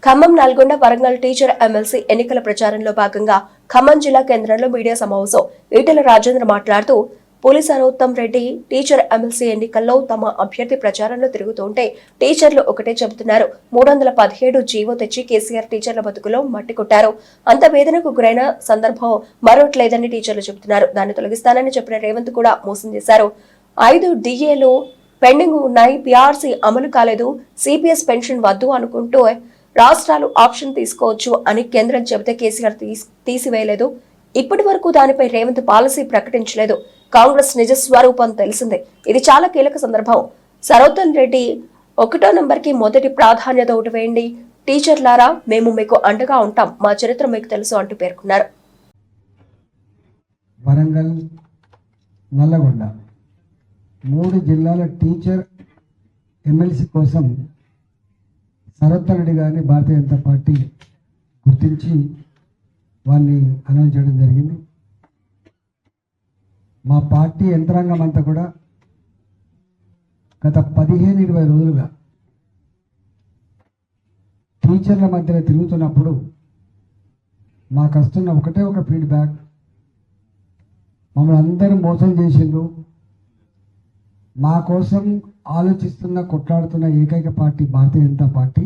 Khammam, Nalgonda, Warangal teacher MLC ఎన్నికల ప్రచారంలో భాగంగా ఖమ్మం జిల్లా కేంద్రంలో మీడియా సమావేశం ఈటెల రాజేంద్ర మాట్లాడుతూ పోలీసారోత్తమ్ రెడ్డి టీచర్ ఎమ్మెల్సీ ఎన్నికల్లో తమ అభ్యర్థి ప్రచారంలో తిరుగుతుంటే టీచర్లు ఒకటే చెబుతున్నారు. 317 జీవో తెచ్చి కేసీఆర్ టీచర్ల బతుకులో మట్టి కొట్టారు. అంత వేదనకు గురైన సందర్భం మరొట్లేదని టీచర్లు చెబుతున్నారు. దాన్ని తొలగిస్తానని చెప్పిన రేవంత్ కూడా మోసం చేశారు. 5 డిఏలు పెండింగ్ ఉన్నాయి. పీఆర్సీ అమలు కాలేదు. సిపిఎస్ పెన్షన్ వద్దు అనుకుంటూ రాష్ట్రాలు ఆప్షన్ తీసుకోవచ్చు అని కేంద్రం చెబితే కేసీఆర్ తీసివేయలేదు. ఇప్పటి వరకు దానిపై రేవంత్ పాలసీ ప్రకటించలేదు. కాంగ్రెస్ నిజ స్వరూపం తెలిసిందే. ఇది చాలా కీలక సందర్భం. సరోత్తమ్ రెడ్డి 1వ నంబర్కి మొదటి ప్రాధాన్యత ఓటు వేయండి. టీచర్లారా, మేము మీకు అండగా ఉంటాం. మా చరిత్ర మీకు తెలుసు అంటూ పేర్కొన్నారు. వరంగల్, నల్లగొండ 3 జిల్లాల టీచర్ ఎమ్మెల్సీ కోసం సరోత్తమ్ రెడ్డి గారిని భారతీయ జనతా పార్టీ గుర్తించి వారిని అనౌన్స్ చేయడం జరిగింది. మా పార్టీ యంత్రాంగం అంతా కూడా గత 15-20 రోజులుగా టీచర్ల మధ్యలో తిరుగుతున్నప్పుడు మాకు వస్తున్న ఒకటే ఒక ఫీడ్బ్యాక్, మమ్మల్ని అందరూ మోసం చేసిండ్రు, మా కోసం ఆలోచిస్తున్న కొట్లాడుతున్న ఏకైక పార్టీ భారతీయ జనతా పార్టీ.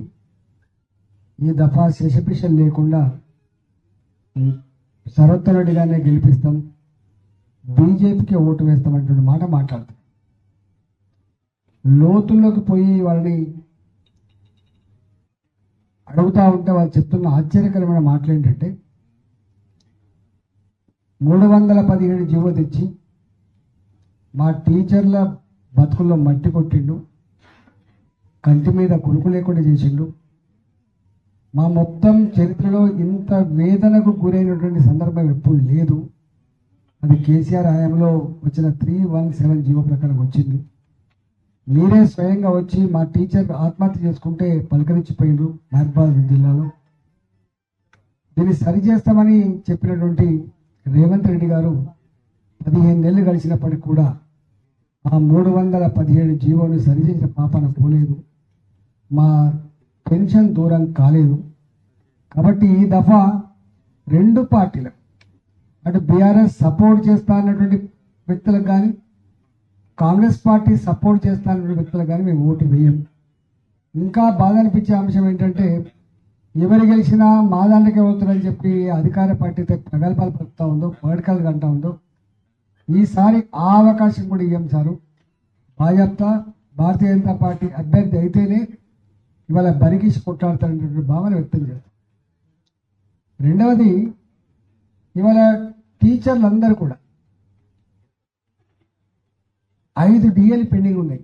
ఈ దఫా శేషపిషన్ లేకుండా సరోత్తమ్ రెడ్డి గారిని గెలిపిస్తాం, బీజేపీకి ఓటు వేస్తామంటున్న మాట మాట్లాడుతాం. లోతుల్లోకి పోయి వాళ్ళని అడుగుతూ ఉంటే వాళ్ళు చెప్తున్న ఆశ్చర్యకరమైన మాటలు ఏంటంటే 317 జీవో తెచ్చి మా టీచర్ల బతుకుల్లో మట్టి కొట్టిండు, కంటి మీద కురుకు లేకుండా చేసిండు. మా మొత్తం చరిత్రలో ఇంత వేదనకు గురైనటువంటి సందర్భం ఎప్పుడు లేదు. అది కేసీఆర్ హయాంలో వచ్చిన 317 జీవో ప్రకారం వచ్చింది. మీరే స్వయంగా వచ్చి మా టీచర్ ఆత్మహత్య చేసుకుంటే పలకరించిపోయిండ్రు మహబూబాబాద్ జిల్లాలో. దీన్ని సరి చేస్తామని చెప్పినటువంటి రేవంత్ రెడ్డి గారు 15 నెలలు గడిచినప్పటికి కూడా ఆ 317 జీవోని సరిచేసిన పాపన పోలేదు. మా పెన్షన్ దూరం కాలేదు. కాబట్టి ఈ దఫా 2 పార్టీలు, అటు బీఆర్ఎస్ సపోర్ట్ చేస్తా అన్నటువంటి వ్యక్తులకు కానీ, కాంగ్రెస్ పార్టీ సపోర్ట్ చేస్తా అన్నటువంటి వ్యక్తులకు కానీ మేము ఓటు వేయం. ఇంకా బాధ అనిపించే అంశం ఏంటంటే ఎవరు గెలిచినా మా దాంట్లోకే అవుతారని చెప్పి అధికార పార్టీ ప్రగల్భాలు పలుకుతా ఉందో, పగడకాలు అంటా ఉందో, ఈసారి ఆ అవకాశం కూడా ఇవ్వం సారు. భాజపా భారతీయ జనతా పార్టీ అభ్యర్థి అయితేనే ఇవాళ బరిగీసి కొట్లాడతారనేటువంటి భావన వ్యక్తం చేస్తారు. రెండవది, ఇవాళ టీచర్లందరూ కూడా 5 డిఏలు పెండింగ్ ఉన్నాయి.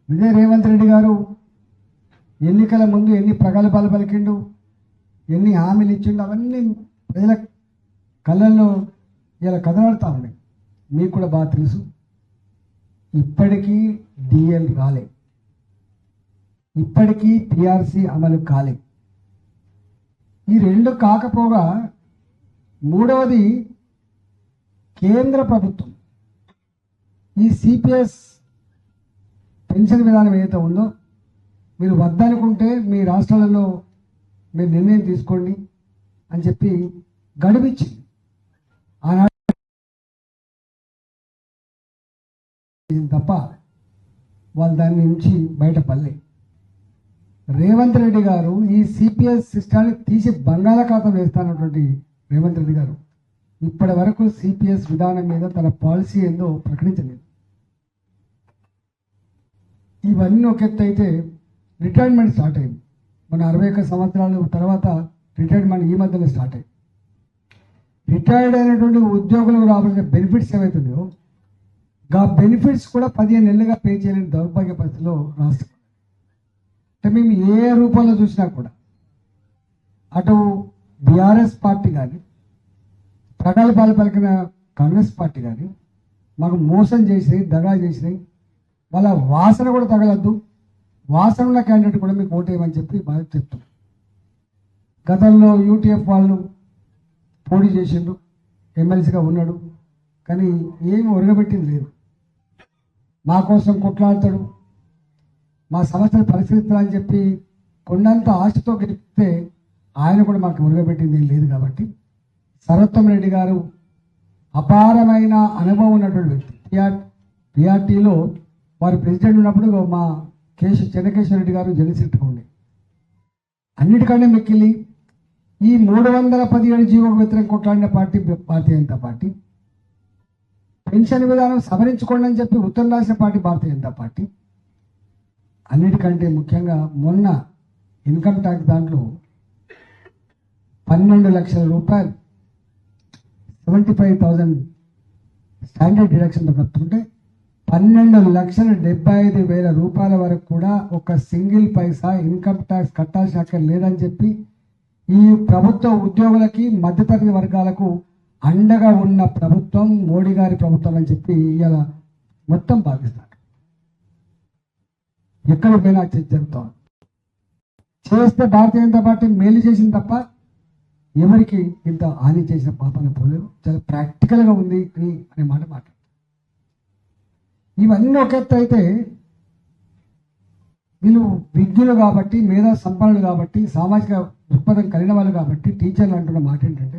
ఇదే రేవంత్ రెడ్డి గారు ఎన్నికల ముందు ఎన్ని ప్రగల్భాలు పలికిండు, ఎన్ని హామీలు ఇచ్చిండు, అవన్నీ ప్రజల కళ్ళల్లో ఇలా కదలాడుతూ ఉన్నాయి. మీకు కూడా బాగా తెలుసు. ఇప్పటికీ డిఎల్ రాలే, ఇప్పటికీ పిఆర్సీ అమలు కాలే. ఈ 2 కాకపోగా మూడవది, కేంద్ర ప్రభుత్వం ఈ సిపిఎస్ పెన్షన్ విధానం ఏదైతే ఉందో మీరు వద్దనుకుంటే మీ రాష్ట్రాలలో మీరు నిర్ణయం తీసుకోండి అని చెప్పి గడువిచ్చింది. ఆనాడు తప్ప వాళ్ళు దాని నుంచి బయటపడలే. రేవంత్ రెడ్డి గారు ఈ సిపిఎస్ సిస్టాన్ని తీసి బంగాళాఖాతం వేస్తానటువంటి రేవంత్ రెడ్డి గారు ఇప్పటి వరకు సిపిఎస్ విధానం మీద తన పాలసీ ఏందో ప్రకటించలేదు. ఇవన్నీ ఒక ఎత్తు అయితే రిటైర్మెంట్ స్టార్ట్ అయింది. మన 61 సంవత్సరాల తర్వాత రిటైర్మెంట్ ఈ మధ్యలో స్టార్ట్ అయింది. రిటైర్డ్ అయినటువంటి ఉద్యోగులకు రావాల్సిన బెనిఫిట్స్ ఏవైతున్నాయో ఆ బెనిఫిట్స్ కూడా 15 నెలలుగా పే చేయలేని దౌర్భాగ్య పరిస్థితిలో రాష్ట్రం. అంటే మేము ఏ రూపంలో చూసినా కూడా అటు బీఆర్ఎస్ పార్టీ కానీ, ప్రగల్భాలు పలికిన కాంగ్రెస్ పార్టీ కానీ మాకు మోసం చేసినాయి, దగా చేసినాయి. వాళ్ళ వాసన కూడా తగలద్దు, వాసన ఉన్న క్యాండిడేట్ కూడా మీకు ఓటేయమని చెప్పి బాగా చెప్తాం. గతంలో యూటీఎఫ్ వాళ్ళు పోటీ చేసిండు, ఎమ్మెల్సీగా ఉన్నాడు, కానీ ఏమి ఒరగబెట్టింది లేదు. మా కోసం కొట్లాడతాడు, మా సమస్యలు పరిష్కరిస్తాడని చెప్పి కొండంత ఆశతో గెలిపితే ఆయన కూడా మాకు ఉరగబెట్టింది ఏం లేదు. కాబట్టి సరోత్తమ్ రెడ్డి గారు అపారమైన అనుభవం ఉన్నటువంటి వ్యక్తి. పిఆర్టీలో వారు ప్రెసిడెంట్ ఉన్నప్పుడు మా చెన్నకేశ్వర రెడ్డి గారు జనరల్ సెక్రటరీ ఉండే. అన్నిటికంటే మిక్కిలి ఈ 317 జీవోకు వ్యతిరేకంగా కొట్లాడిన పార్టీ భారతీయ జనతా పార్టీ. పెన్షన్ విధానం సవరించుకోండి అని చెప్పి ఉత్తరం రాసిన పార్టీ భారతీయ జనతా పార్టీ. అన్నిటికంటే ముఖ్యంగా మొన్న ఇన్కమ్ ట్యాక్స్ దాంట్లో 12 లక్షల రూపాయలు 75,000 స్టాండర్డ్ డిడక్షన్తో కట్టుకుంటే 12,75,000 రూపాయల వరకు కూడా ఒక సింగిల్ పైసా ఇన్కమ్ ట్యాక్స్ కట్టాల్సిన అక్కర్ లేదని చెప్పి ఈ ప్రభుత్వ ఉద్యోగులకి మధ్యతరగతి వర్గాలకు అండగా ఉన్న ప్రభుత్వం మోడీ గారి ప్రభుత్వం అని చెప్పి ఇలా మొత్తం భావిస్తారు. ఎక్కడ పోయినా జరుగుతాం చేస్తే భారతీయ జనతా పార్టీ మేలు చేసింది తప్ప ఎవరికి ఇంత హాని చేసిన పాపన పోలేదు. చాలా ప్రాక్టికల్గా ఉంది అనే మాట మాట్లాడుతారు. ఇవన్నీ ఒక ఎత్తు అయితే వీళ్ళు విజ్ఞులు కాబట్టి, మేధా సంపన్నులు కాబట్టి, సామాజిక దృక్పథం కలిగిన వాళ్ళు కాబట్టి టీచర్లు అంటున్న మాట ఏంటంటే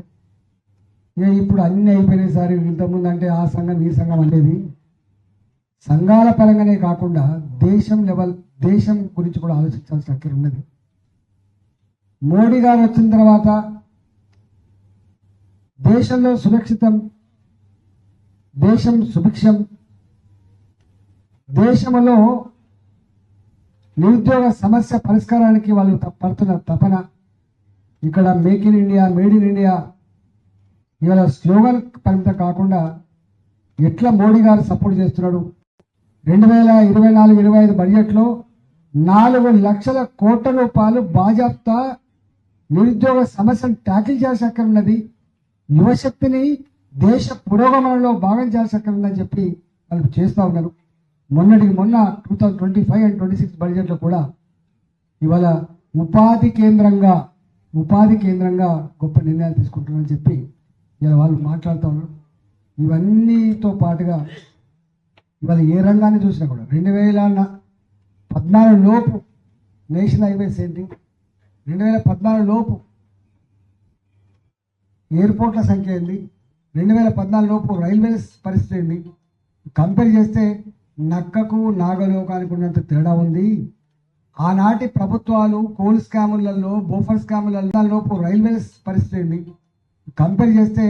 ఇప్పుడు అన్నీ అయిపోయినాయి సార్, ఇంతకుముందు అంటే ఆ సంఘం ఈ సంఘం అనేది సంఘాల పరంగానే కాకుండా దేశం గురించి కూడా ఆలోచించాల్సిన అక్కడ ఉన్నది. మోడీ గారు వచ్చిన తర్వాత దేశంలో సురక్షితం, దేశం సుభిక్షం, దేశంలో నిరుద్యోగ సమస్య పరిష్కారానికి వాళ్ళు పడుతున్న తపన, ఇక్కడ make in India, made in India ఇవాళ స్లోగన్ పరిమితం కాకుండా ఎట్లా మోడీ గారు సపోర్ట్ చేస్తున్నాడు. 2024-25 బడ్జెట్లో 4 లక్షల కోట్ల రూపాయలు బాజాప్తా నిరుద్యోగ సమస్యను ట్యాకిల్ చేయాల్సి అక్కడ ఉన్నది. యువశక్తిని దేశ పురోగమనంలో భాగం చేయాల్సి అక్కడ ఉందని చెప్పి వాళ్ళు చేస్తూ ఉన్నారు. మొన్న 2025 and 26 బడ్జెట్లో కూడా ఇవాళ ఉపాధి కేంద్రంగా గొప్ప నిర్ణయాలు తీసుకుంటున్నారని చెప్పి ఇలా వాళ్ళు మాట్లాడుతూ ఉన్నారు. ఇవన్నీతో పాటుగా ఇవాళ ఏ రంగాన్ని చూసినా కూడా 2014 లోపు నేషనల్ హైవేస్ ఏంటి, 2014 లోపు ఎయిర్పోర్ట్ల సంఖ్య ఏంది, 2014 లోపు రైల్వేస్ పరిస్థితి ఏంది, కంపేర్ చేస్తే నక్కకు నాగలోకానికి ఉన్నంత తేడా ఉంది. ఆనాటి ప్రభుత్వాలు కోల్ స్కాములలో, బోఫర్ స్కాములలో లోపు రైల్వేస్ పరిస్థితి ఏంది, కంపేర్ చేస్తే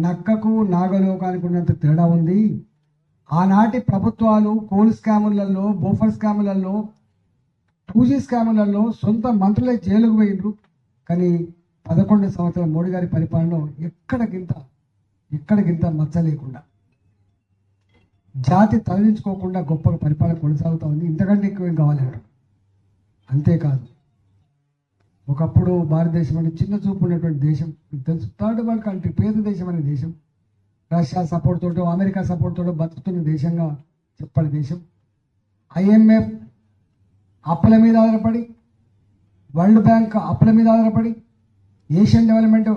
నక్కకు నాగలోకానికి ఉన్నంత తేడా ఉంది. ఆనాటి ప్రభుత్వాలు కోల్ స్కాములలో, బోఫర్ స్కాములలో, 2G స్కాములలో సొంత మంత్రులే జైలుకు పోయిండ్రు. కానీ 11 సంవత్సరాల మోడీ గారి పరిపాలనలో ఎక్కడికింత మచ్చ లేకుండా, జాతి తరలించుకోకుండా గొప్ప పరిపాలన కొనసాగుతూ ఉంది. ఇంతకంటే ఎక్కువ ఏం కావాలంటారు. అంతేకాదు, ఒకప్పుడు భారతదేశం అంటే చిన్న చూపు ఉన్నటువంటి దేశం, మీకు తెలుసు, థర్డ్ వరల్డ్ కంట్రీ, పేద దేశం అనే దేశం, రష్యా సపోర్ట్ తోటో అమెరికా సపోర్ట్ తోటో బతుకుతున్న దేశంగా చెప్పని దేశం. IMF అప్పుల మీద ఆధారపడి, వరల్డ్ బ్యాంక్ అప్పుల మీద ఆధారపడి, ఏషియన్ డెవలప్మెంట్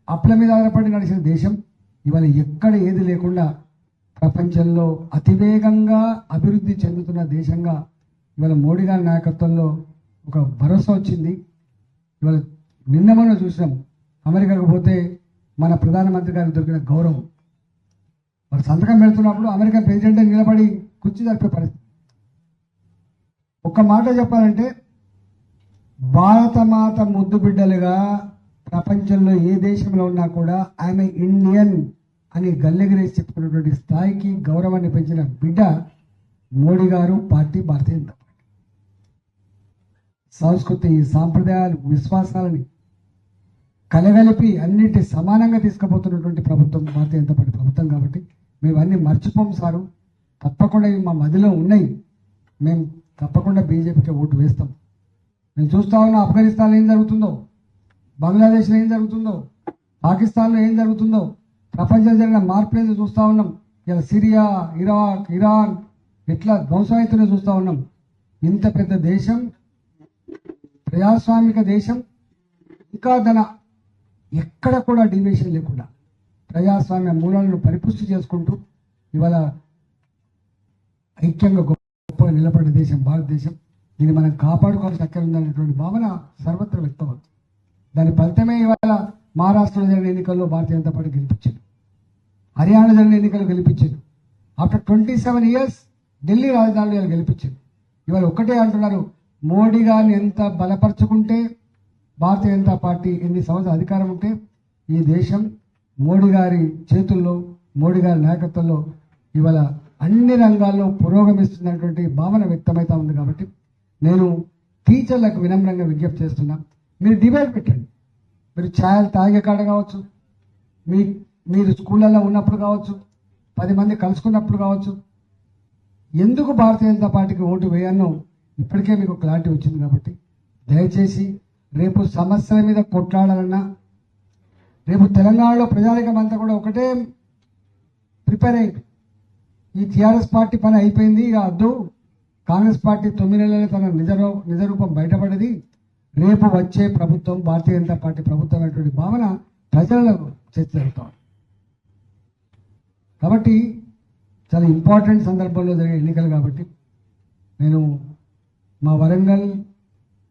అప్పుల మీద ఆధారపడి నడిచిన దేశం ఇవాళ ఎక్కడ ఏది లేకుండా ప్రపంచంలో అతివేగంగా అభివృద్ధి చెందుతున్న దేశంగా ఇవాళ మోడీ గారి నాయకత్వంలో ఒక భరోసా వచ్చింది. ఇవాళ నిన్న మనం చూసినాం, అమెరికాకు పోతే మన ప్రధానమంత్రి గారికి దొరికిన గౌరవం, వారు సంతకం పెడుతున్నప్పుడు అమెరికా ప్రెసిడెంట్ నిలబడి కుర్చీ జరిపే పరిస్థితి. ఒక్క మాట చెప్పాలంటే భారతమాత ముద్దు బిడ్డలుగా ప్రపంచంలో ఏ దేశంలో ఉన్నా కూడా ఆమె ఇండియన్ అని గల్లెగిరేసి చెప్పుకున్నటువంటి స్థాయికి గౌరవాన్ని పెంచిన బిడ్డ మోడీ గారు, పార్టీ భారతీయ జనతా పార్టీ. సంస్కృతి, సాంప్రదాయాలు, విశ్వాసాలని కలగలిపి అన్నింటి సమానంగా తీసుకుపోతున్నటువంటి ప్రభుత్వం భారతీయ జనతా పార్టీ ప్రభుత్వం. కాబట్టి మేము అన్ని మర్చిపోము సారు, తప్పకుండా ఇవి మా మదిలో ఉన్నాయి. మేము తప్పకుండా బీజేపీకి ఓటు వేస్తాం. నేను చూస్తా ఉన్నా ఆఫ్ఘనిస్తాన్లో ఏం జరుగుతుందో, బంగ్లాదేశ్లో ఏం జరుగుతుందో, పాకిస్తాన్లో ఏం జరుగుతుందో, ప్రపంచంలో జరిగిన మార్పులను చూస్తూ ఉన్నాం. ఇలా సిరియా, ఇరాక్, ఇరాన్ ఎట్లా ధ్వంసమవుతుందో చూస్తూ ఉన్నాం. ఇంత పెద్ద దేశం, ప్రజాస్వామిక దేశం, ఇంకా ఎక్కడ కూడా డివియేషన్ లేకుండా ప్రజాస్వామ్య మూలాలను పరిపుష్టి చేసుకుంటూ ఇవాళ ఐక్యంగా గొప్పగా నిలబడిన దేశం భారతదేశం. దీన్ని మనం కాపాడుకోవాల్సిన అక్కర ఉందనేటువంటి భావన సర్వత్ర వ్యక్తమవుతుంది. దాని ఫలితమే ఇవాళ మహారాష్ట్రలో జరిగిన ఎన్నికల్లో భారతీయ జనతా పార్టీ గెలిపించింది, హర్యానా జరిగిన ఎన్నికలు గెలిపించింది. ఆఫ్టర్ 27 years ఢిల్లీ రాజధానిలో గెలిపించింది. ఇవాళ ఒక్కటే అంటున్నారు, మోడీ గారిని ఎంత బలపరుచుకుంటే భారతీయ జనతా పార్టీ ఎన్ని సంవత్సరాల అధికారం ఉంటే ఈ దేశం మోడీ గారి చేతుల్లో, మోడీ గారి నాయకత్వంలో ఇవాళ అన్ని రంగాల్లో పురోగమిస్తున్నటువంటి భావన వ్యక్తమవుతా ఉంది. కాబట్టి నేను టీచర్లకు వినమ్రంగా విజ్ఞప్తి చేస్తున్నా, మీరు డిబేట్ పెట్టండి. మీరు ఛాయలు తాగే కాడ కావచ్చు, మీరు స్కూళ్ళల్లో ఉన్నప్పుడు కావచ్చు, 10 మంది కలుసుకున్నప్పుడు కావచ్చు, ఎందుకు భారతీయ జనతా పార్టీకి ఓటు వేయన్నో ఇప్పటికే మీకు క్లారిటీ వచ్చింది. కాబట్టి దయచేసి రేపు సమస్యల మీద కొట్లాడాలన్నా, రేపు తెలంగాణలో ప్రజానికం అంతా కూడా ఒకటే ప్రిపేర్ అయ్యింది. ఈ టీఆర్ఎస్ పార్టీ పని అయిపోయింది, ఇక అద్దు, కాంగ్రెస్ పార్టీ 9 నెలలే తన నిజరూపం బయటపడేది, రేపు వచ్చే ప్రభుత్వం భారతీయ జనతా పార్టీ ప్రభుత్వం అనేటువంటి భావన ప్రజలలో చర్చ జరుగుతాం. కాబట్టి చాలా ఇంపార్టెంట్ సందర్భంలో జరిగే ఎన్నికలు కాబట్టి నేను మా వరంగల్,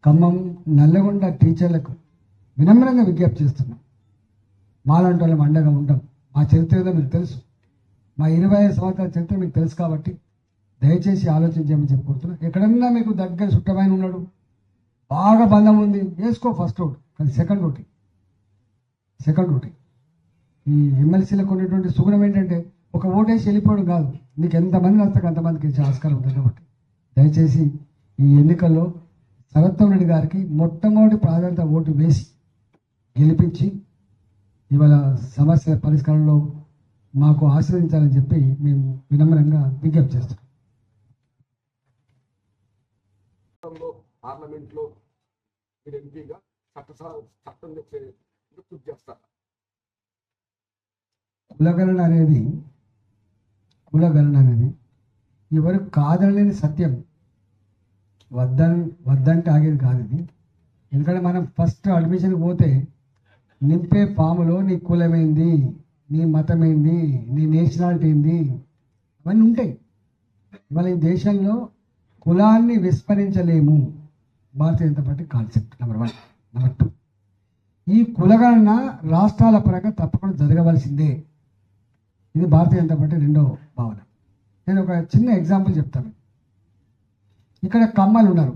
ఖమ్మం, నల్లగొండ టీచర్లకు వినమ్రంగా విజ్ఞప్తి చేస్తున్నాం. మాలాంటి వాళ్ళం అండగా ఉంటాం. మా చరిత్ర ఏదో మీకు తెలుసు, మా 25 సంవత్సరాల చరిత్ర మీకు తెలుసు. కాబట్టి దయచేసి ఆలోచించమని చెప్పుకుంటున్నా. ఎక్కడన్నా మీకు దగ్గర చుట్టమైన ఉన్నాడు, బాగా బంధం ఉంది, వేసుకో ఫస్ట్ ఓటు. కానీ సెకండ్ ఓటు ఈ ఎమ్మెల్సీలకు ఉన్నటువంటి సుగుణం ఏంటంటే ఒక ఓటేసి వెళ్ళిపోవడం కాదు, నీకు ఎంతమంది నచ్చక అంతమందికి ఇచ్చే ఆస్కారం ఉంటుంది. కాబట్టి దయచేసి ఈ ఎన్నికల్లో సరోత్తమ్ రెడ్డి గారికి మొట్టమొదటి ప్రాధాన్యత ఓటు వేసి గెలిపించి ఇవాళ సమస్య పరిష్కారంలో మాకు ఆశీర్వదించాలని చెప్పి మేము వినమ్రంగా విజ్ఞప్తి చేస్తాం. పార్లమెంట్లో మీరు ఎంపీగా చట్టం కృషి చేస్తారు. కులగణన అనేది ఎవరు కాదనలేని సత్యం. వద్దంటే ఆగేది కాదు ఇది. ఎందుకంటే మనం ఫస్ట్ అడ్మిషన్కి పోతే నింపే ఫాములో నీ కులమేంది, నీ మతమేంది, నీ నేషనాలిటీ ఏంది, అవన్నీ ఉంటాయి. ఇవాళ ఈ దేశంలో కులాన్ని విస్మరించలేము. Bharatiya Janata party concept number 1. Number 2, ఈ కులగణన రాష్ట్రాల పరంగా తప్పకుండా జరగవలసిందే. ఇది భారతీయ జనతా పార్టీ రెండో భావన. నేను ఒక చిన్న ఎగ్జాంపుల్ చెప్తాను. ఇక్కడ కమ్మలు ఉన్నారు,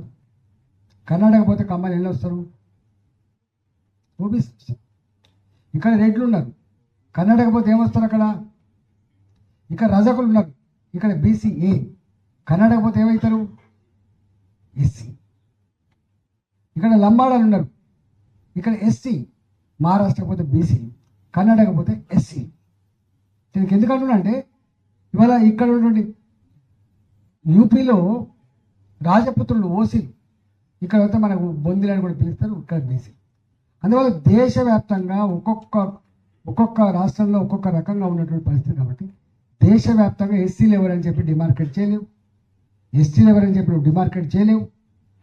కర్ణాటక పోతే కమ్మలు ఎన్ని వస్తారు? ఓబీసీ. ఇక్కడ రెడ్లు ఉన్నారు, కర్ణాటక పోతే ఏమొస్తారు? అక్కడ ఇక్కడ రజకులు ఉన్నారు, ఇక్కడ బీసీఏ. కర్ణాటక పోతే ఏమవుతారు? ఎస్సీ. ఇక్కడ లంబాడాలు ఉన్నారు, ఇక్కడ ఎస్సీ. మహారాష్ట్ర పోతే బీసీ, కర్ణాటక పోతే ఎస్సీ. దీనికి ఎందుకు అంటున్నా అంటే ఇవాళ ఇక్కడ ఉన్నటువంటి యూపీలో రాజపుత్రులు ఓసీలు, ఇక్కడ అయితే మనకు బొందిలని కూడా పిలుస్తారు, ఇక్కడ బీసీ. అందువల్ల దేశవ్యాప్తంగా ఒక్కొక్క రాష్ట్రంలో ఒక్కొక్క రకంగా ఉన్నటువంటి పరిస్థితి. కాబట్టి దేశవ్యాప్తంగా ఎస్సీలు ఎవరని చెప్పి డిమార్కెట్ చేయలేవు, ఎస్టీలు ఎవరని చెప్పి నువ్వు డిమార్కెట్ చేయలేవు,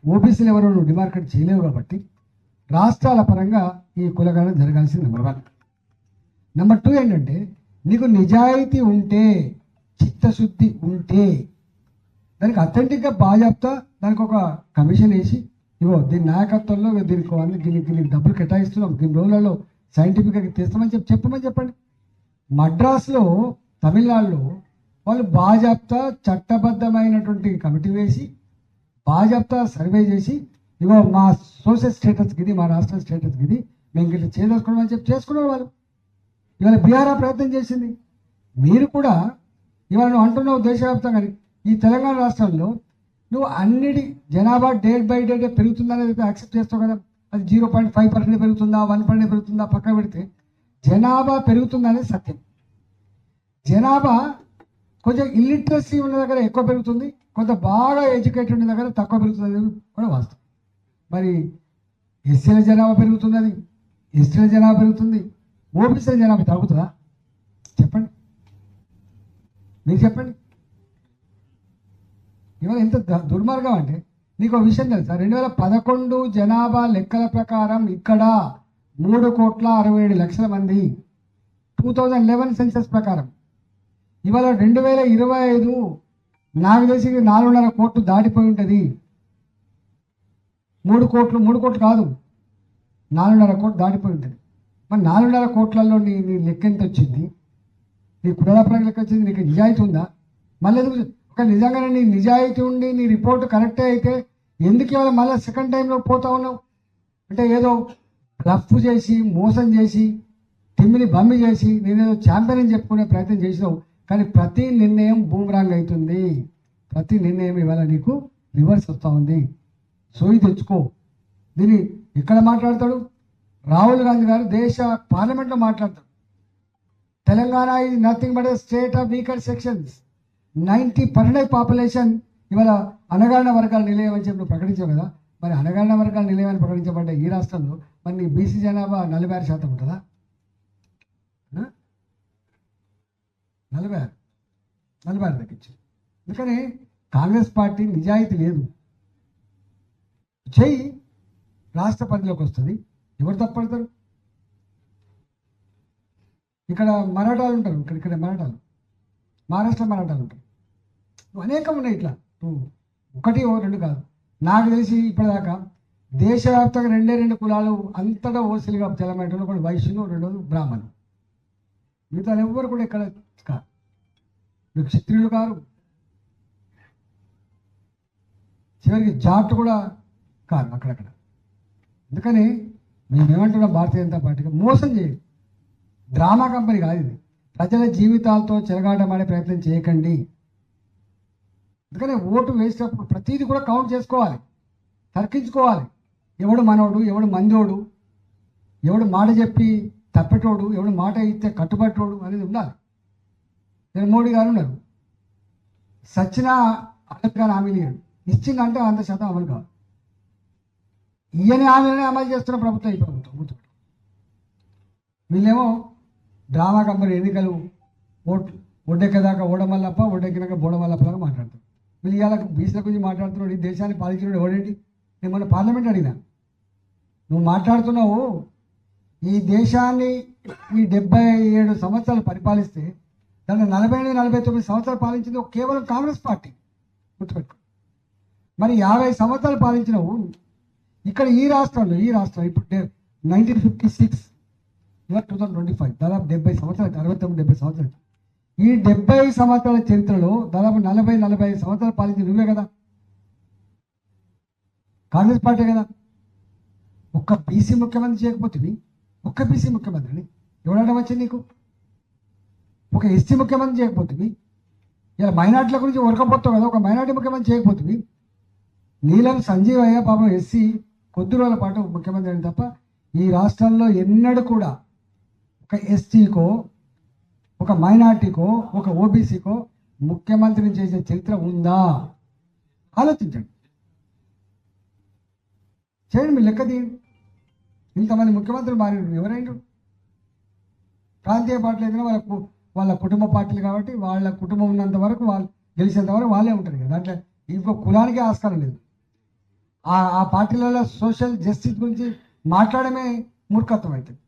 ఓబీసీలు ఎవరు నువ్వు డిమార్కెట్ చేయలేవు. కాబట్టి రాష్ట్రాల పరంగా ఈ కులగణన జరగాల్సింది నెంబర్ 1. నెంబర్ 2 ఏంటంటే నీకు నిజాయితీ ఉంటే, చిత్తశుద్ధి ఉంటే, దానికి అథెంటిక్గా బాజాప్తా దానికి ఒక కమిషన్ వేసి ఇవో దీని నాయకత్వంలో దీనికి డబ్బులు కేటాయిస్తున్నాం, దీని రోజులలో సైంటిఫిక్గా తీస్తామని చెప్పండి. మద్రాసులో, తమిళనాడులో వాళ్ళు బాజాప్తా చట్టబద్ధమైనటువంటి కమిటీ వేసి బాజాప్తా సర్వే చేసి ఇగో మా సోషల్ స్టేటస్కి ఇది, మా రాష్ట్ర స్టేటస్కి ఇది, మేము ఇట్లా చేసుకోవడం అని చెప్పి చేసుకున్నారు వాళ్ళు. ఇవాళ బీహార్ ప్రయత్నం చేసింది. మీరు కూడా ఇవాళ నువ్వు అంటున్నావు దేశవ్యాప్తంగా, ఈ తెలంగాణ రాష్ట్రంలో నువ్వు అన్నిటి జనాభా డే బై డే పెరుగుతుందనేది యాక్సెప్ట్ చేస్తావు కదా. అది 0.5% పెరుగుతుందా, 1% పెరుగుతుందా పక్కన పెడితే జనాభా పెరుగుతుందనేది సత్యం. జనాభా కొంచెం ఇల్లిటరసీ ఉన్న దగ్గర ఎక్కువ పెరుగుతుంది, కొంత బాగా ఎడ్యుకేటెడ్ ఉన్న దగ్గర తక్కువ పెరుగుతుంది అనేది కూడా వాస్తవం. మరి ఎస్సీల జనాభా పెరుగుతున్నది, ఎస్టీల జనాభా పెరుగుతుంది, ఓబీసీల జనాభా తగ్గుతుందా? చెప్పండి, మీరు చెప్పండి. ఇవాళ ఎంత దుర్మార్గం అంటే నీకు ఒక విషయం తెలుసా? 2011 జనాభా లెక్కల ప్రకారం ఇక్కడ 3,67,00,000 మంది, 2011 సెన్సస్ ప్రకారం. ఇవాళ 2025 నాకు తెలిసి 4.5 కోట్లు దాటిపోయి ఉంటుంది. 3 కోట్లు కాదు, 4.5 కోట్లు దాటిపోయి ఉంటుంది. మరి 4.5 కోట్లలో నీ లెక్క ఎంత వచ్చింది? నీ కులాపరంగా లెక్క వచ్చింది? నీకు నిజాయితీ ఉందా? మళ్ళీ ఎందుకు ఒక నిజంగానే నీ నిజాయితీ ఉండి నీ రిపోర్ట్ కరెక్టే అయితే ఎందుకు ఇవాళ మళ్ళీ సెకండ్ టైంలో పోతా ఉన్నావు? అంటే ఏదో రఫ్ చేసి మోసం చేసి తిమ్మిని బమ్మి చేసి నేనేదో ఛాంపియన్ అని చెప్పుకునే ప్రయత్నం చేసినావు. కానీ ప్రతి నిర్ణయం బూమరాంగ్ అవుతుంది. ప్రతి నిర్ణయం ఇవాళ నీకు రివర్స్ వస్తూ ఉంది. సోయి తెచ్చుకో. దీన్ని ఇక్కడ మాట్లాడతాడు రాహుల్ గాంధీ గారు, దేశ పార్లమెంట్లో మాట్లాడతాడు. Telangana is nothing but state of weaker sections. 90% population ఇవాళ అణగారిన వర్గాల నిలయం అని చెప్పి ప్రకటించావు కదా. మరి అణగారిన వర్గాల నిలయాన్ని ప్రకటించబడ్డ ఈ రాష్ట్రంలో మరి నీ బీసీ జనాభా 46% ఉంటుందా? 46 తగ్గించు. అందుకని కాంగ్రెస్ పార్టీ నిజాయితీ లేదు. చెయ్యి రాష్ట్ర పరిధిలోకి వస్తుంది. ఎవరు తప్పడతారు? ఇక్కడ మరాఠాలు ఉంటారు, ఇక్కడ మరాఠాలు, మహారాష్ట్ర మరాఠాలు ఉంటారు, అనేకం ఉన్నాయి. ఇట్లా 1 or 2 కాదు. నాకు తెలిసి ఇప్పటిదాకా దేశవ్యాప్తంగా 2 కులాలు అంతటా ఓసిలుగా తెలంగాణ, ఒకటి వైశ్యులు, 2 బ్రాహ్మణులు. మిగతా ఎవరు కూడా ఇక్కడ కాదు. మీకు క్షత్రియులు కారు, చివరికి జాట్ కూడా కాదు అక్కడక్కడ. అందుకని మేమేమంటున్నాం, భారతీయ జనతా పార్టీగా మోసం చేయండి. డ్రామా కంపెనీ కాదు ఇది. ప్రజల జీవితాలతో చెలగాటమాడే ప్రయత్నం చేయకండి. అందుకనే ఓటు వేసేటప్పుడు ప్రతిదీ కూడా కౌంట్ చేసుకోవాలి, తర్కించుకోవాలి. ఎవడు మనోడు, ఎవడు మందోడు, ఎవడు మాట చెప్పి తప్పెటోడు, ఎవడు మాట ఇస్తే కట్టుబట్టోడు అనేది ఉండాలి. నేను మోడీ గారు ఉన్నారు, సచ్చినా అమలుగా హామీ లేడు, ఇచ్చిందంటే 100% అమలు కాదు. ఈయన హామీలనే అమలు చేస్తున్న ప్రభుత్వం ఈ ప్రభుత్వం. గుర్తుపెట్టు. వీళ్ళేమో డ్రామా కంపెనీ ఎన్నికలు ఒడ్డెక్కదాకా ఓడమల్లప్ప, ఒడ్డెక్కినాక బోడమల్లప్పలాగా మాట్లాడతారు. వీళ్ళు ఇవాళ బీసీల గురించి మాట్లాడుతున్నాడు. ఈ దేశాన్ని పాలించినాడు ఎవడండి? నేను మొన్న పార్లమెంట్ అడిగినా, నువ్వు మాట్లాడుతున్నావు ఈ దేశాన్ని ఈ 77 సంవత్సరాలు పరిపాలిస్తే దాన్ని 48-49 సంవత్సరాలు పాలించింది కేవలం కాంగ్రెస్ పార్టీ. గుర్తుపెట్టుకో. మరి 50 సంవత్సరాలు పాలించినవు ఇక్కడ ఈ రాష్ట్రంలో ఇప్పుడు 1956 ఇవాళ 2025 దాదాపు 70 సంవత్సరాలు, 69-70 సంవత్సరాలు. ఈ 70 సంవత్సరాల చరిత్రలో దాదాపు 40-45 సంవత్సరాలు పాలించి నువ్వే కదా, కాంగ్రెస్ పార్టీ కదా. ఒక్క బీసీ ముఖ్యమంత్రి చేయకపోతుంది, ఒక్క బీసీ ముఖ్యమంత్రిని ఎవడడం వచ్చింది నీకు? ఒక ఎస్టీ ముఖ్యమంత్రి చేయకపోతుంది, ఇలా మైనార్టీల గురించి ఉరకపోతావు కదా, ఒక మైనార్టీ ముఖ్యమంత్రి చేయకపోతుంది. నీలం సంజీవ్ అయ్య పాపం ఎస్సీ కొద్ది రోజుల పాటు ముఖ్యమంత్రి అని తప్ప ఈ రాష్ట్రంలో ఎన్నడూ కూడా ఒక ఎస్టీకో, ఒక మైనార్టీకో, ఒక ఓబీసీకో ముఖ్యమంత్రిని చేసే చరిత్ర ఉందా? ఆలోచించండి, చేయండి, మీరు లెక్క తీయండి. ఇంతమంది ముఖ్యమంత్రులు మారినారు, ఎవరైనా ప్రాంతీయ పార్టీలు అయితే వాళ్ళ కుటుంబ పార్టీలు కాబట్టి వాళ్ళ కుటుంబం ఉన్నంత వరకు, వాళ్ళు గెలిచేంత వరకు వాళ్ళే ఉంటారు కదా. దాంట్లో ఇంకో కులానికి ఆస్కారం లేదు. ఆ పార్టీలలో సోషల్ జస్టిస్ గురించి మాట్లాడమే మూర్ఖత్వం అవుతుంది.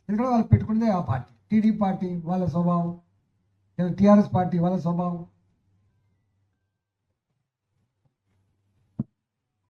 ఎందుకంటే వాళ్ళు పెట్టుకునేదే ఆ పార్టీ. టీడీపీ పార్టీ వాళ్ళ స్వభావం, టీఆర్ఎస్ పార్టీ వాళ్ళ స్వభావం,